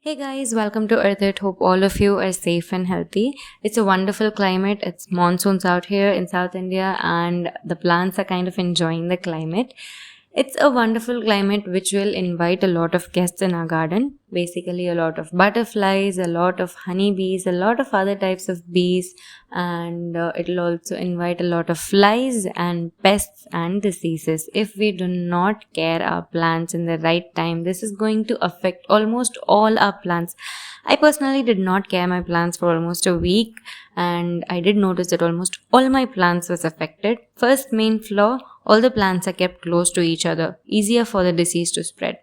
Hey guys, welcome to Earthit. Hope all of you are safe and healthy. It's a wonderful climate. It's monsoons out here in South India, and the plants are kind of enjoying the climate. It's a wonderful climate which will invite a lot of guests in our garden. Basically, a lot of butterflies, a lot of honeybees, a lot of other types of bees, and it'll also invite a lot of flies and pests and diseases. If we do not care our plants in the right time, this is going to affect almost all our plants. I personally did not care my plants for almost a week, and I did notice that almost all my plants was affected. First main flaw, all the plants are kept close to each other, easier for the disease to spread.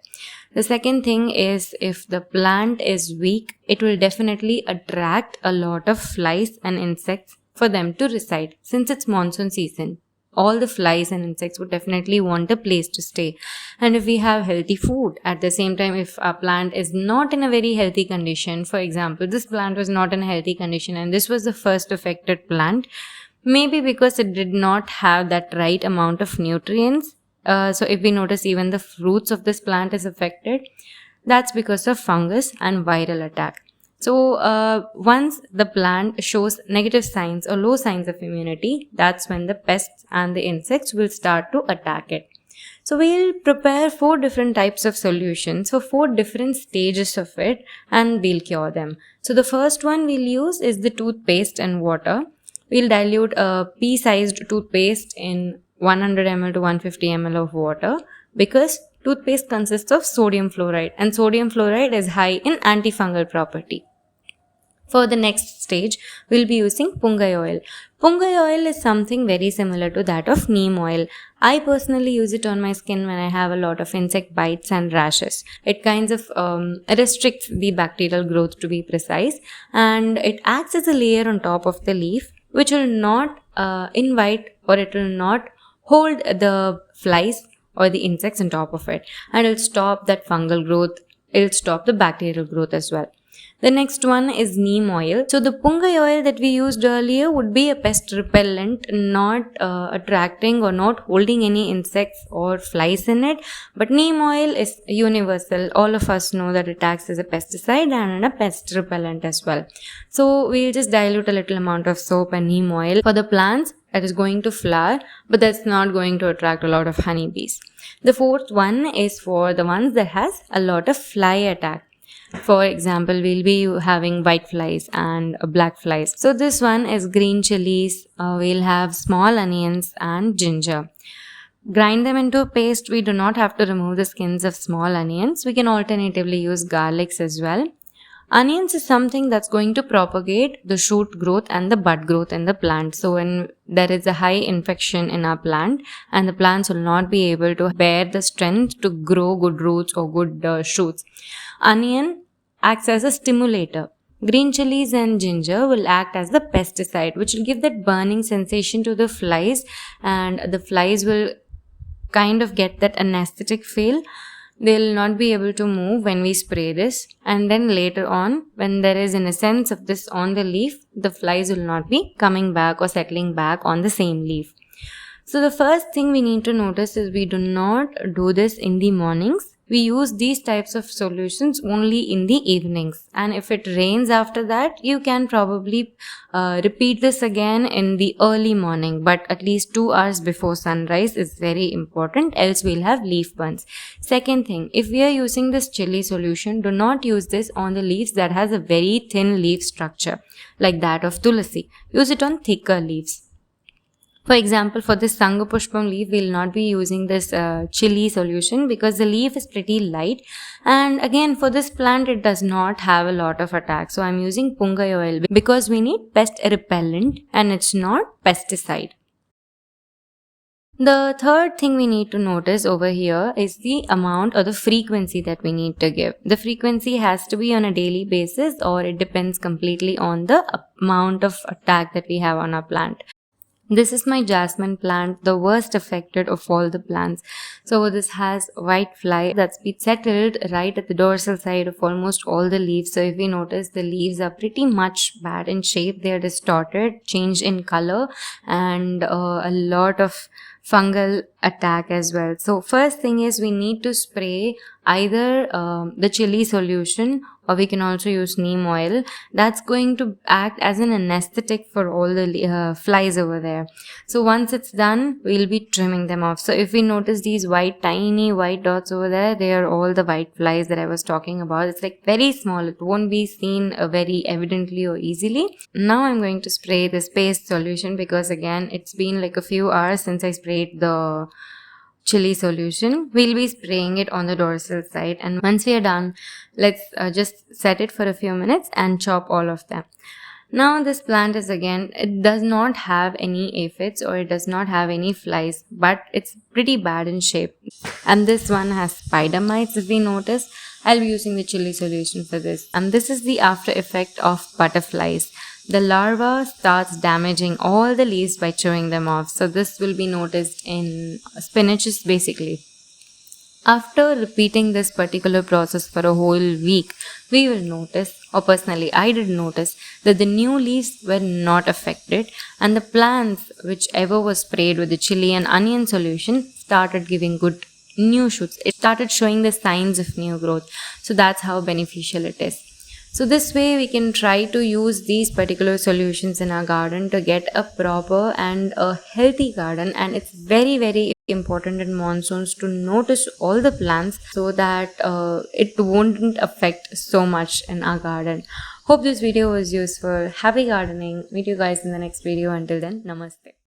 The second thing is, if the plant is weak, it will definitely attract a lot of flies and insects for them to reside. Since it's monsoon season, all the flies and insects would definitely want a place to stay. And if we have healthy food, at the same time, if our plant is not in a very healthy condition, for example, this plant was not in a healthy condition and this was the first affected plant, maybe because it did not have that right amount of nutrients. So if we notice even the fruits of this plant is affected, that's because of fungus and viral attack. So once the plant shows negative signs or low signs of immunity, that's when the pests and the insects will start to attack it. So we'll prepare 4 different types of solutions for 4 different stages of it, and we'll cure them. So the first one we'll use is the toothpaste and water. We'll dilute a pea-sized toothpaste in 100 ml to 150 ml of water, because toothpaste consists of sodium fluoride, and sodium fluoride is high in antifungal property. For the next stage, we'll be using pungai oil. Pungai oil is something very similar to that of neem oil. I personally use it on my skin when I have a lot of insect bites and rashes. It kind of restricts the bacterial growth, to be precise, and it acts as a layer on top of the leaf, which will not invite, or it will not hold the flies or the insects on top of it, and it'll stop that fungal growth. It'll stop the bacterial growth as well. The next one is neem oil. So the pungai oil that we used earlier would be a pest repellent, not attracting or not holding any insects or flies in it. But neem oil is universal. All of us know that it acts as a pesticide and a pest repellent as well. So we'll just dilute a little amount of soap and neem oil for the plants that is going to flower, but that's not going to attract a lot of honeybees. The fourth one is for the ones that has a lot of fly attack. For example, we'll be having white flies and black flies. So this one is green chilies. We'll have small onions and ginger. Grind them into a paste. We do not have to remove the skins of small onions. We can alternatively use garlics as well. Onions is something that's going to propagate the shoot growth and the bud growth in the plant. So when there is a high infection in our plant and the plants will not be able to bear the strength to grow good roots or good shoots, onion acts as a stimulator. Green chilies and ginger will act as the pesticide, which will give that burning sensation to the flies, and the flies will kind of get that anesthetic feel. They'll not be able to move when we spray this, and then later on, when there is an essence of this on the leaf, the flies will not be coming back or settling back on the same leaf. So the first thing we need to notice is we do not do this in the mornings. We use these types of solutions only in the evenings, and if it rains after that, you can probably repeat this again in the early morning, but at least 2 hours before sunrise is very important, else we'll have leaf burns. Second thing, if we are using this chili solution, do not use this on the leaves that has a very thin leaf structure like that of tulasi. Use it on thicker leaves. For example, for this Sangapushpam leaf, we'll not be using this chili solution because the leaf is pretty light. And again, for this plant, it does not have a lot of attack. So I'm using pungai oil because we need pest repellent and it's not pesticide. The third thing we need to notice over here is the amount or the frequency that we need to give. The frequency has to be on a daily basis, or it depends completely on the amount of attack that we have on our plant. This is my jasmine plant, the worst affected of all the plants. So this has white fly that's been settled right at the dorsal side of almost all the leaves. So if we notice, the leaves are pretty much bad in shape. They are distorted, changed in color, and a lot of fungal attack as well. So first thing is we need to spray either the chili solution, or we can also use neem oil. That's going to act as an anesthetic for all the flies over there. So once it's done, we'll be trimming them off. So if we notice these tiny white dots over there, they are all the white flies that I was talking about. It's like very small. It won't be seen very evidently or easily. Now I'm going to spray this paste solution, because again, it's been like a few hours since I sprayed the chili solution. We'll be spraying it on the dorsal side, and once we are done, let's just set it for a few minutes and chop all of them. Now this plant is, again, it does not have any aphids or it does not have any flies, but it's pretty bad in shape. And this one has spider mites, if we notice. I'll be using the chili solution for this. And this is the after effect of butterflies. The larva starts damaging all the leaves by chewing them off. So this will be noticed in spinaches basically. After repeating this particular process for a whole week, we will notice, or personally I did notice, that the new leaves were not affected, and the plants whichever was sprayed with the chili and onion solution started giving good new shoots. It started showing the signs of new growth. So that's how beneficial it is. So this way we can try to use these particular solutions in our garden to get a proper and a healthy garden. And it's very important in monsoons to notice all the plants so that it won't affect so much in our garden. Hope this video was useful. Happy gardening. Meet you guys in the next video. Until then, namaste.